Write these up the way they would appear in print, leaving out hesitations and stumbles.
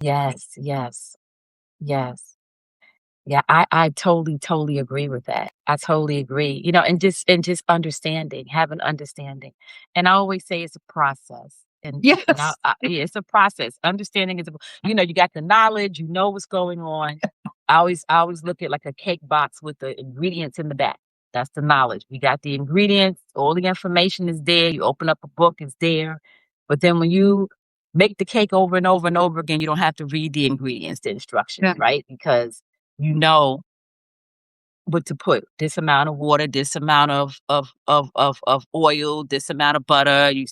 Yes, yes, yes. Yeah, I totally, totally agree with that. I totally agree. And just understanding, have an understanding. And I always say it's a process. And Yes. yeah, it's a process. Understanding is you got the knowledge, you know what's going on. I always look at like a cake box with the ingredients in the back. That's the knowledge. We got the ingredients, all the information is there. You open up a book, it's there. But then when you make the cake over and over and over again, you don't have to read the ingredients, the instructions, Yeah. right? Because you know what to put. This amount of water, this amount of oil, this amount of butter. You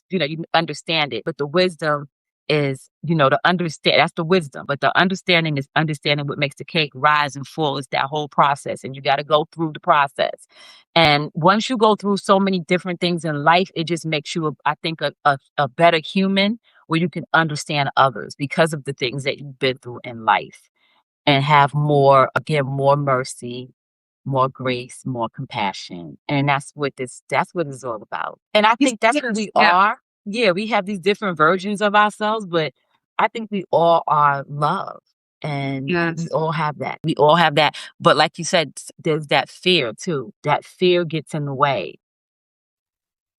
understand it. But the wisdom is, to understand. That's the wisdom. But the understanding is understanding what makes the cake rise and fall. It's that whole process, and you got to go through the process. And once you go through so many different things in life, it just makes you, I think, a better human, where you can understand others because of the things that you've been through in life, and have more, again, more mercy, more grace, more compassion. And that's what it's all about. And I think that's who we Yeah. are. Yeah, we have these different versions of ourselves, but I think we all are love. And we Yes. all have that. We all have that. But like you said, there's that fear too. That fear gets in the way.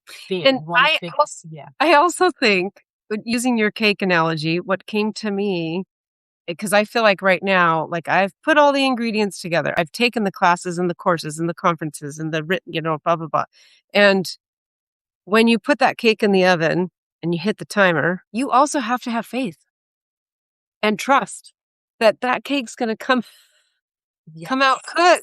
Fear. And You want to fix, yeah. I also think, using your cake analogy, what came to me, because I feel like right now, like I've put all the ingredients together. I've taken the classes and the courses and the conferences and the written, blah, blah, blah. And when you put that cake in the oven and you hit the timer, you also have to have faith and trust that that cake's going to come Yes. out good.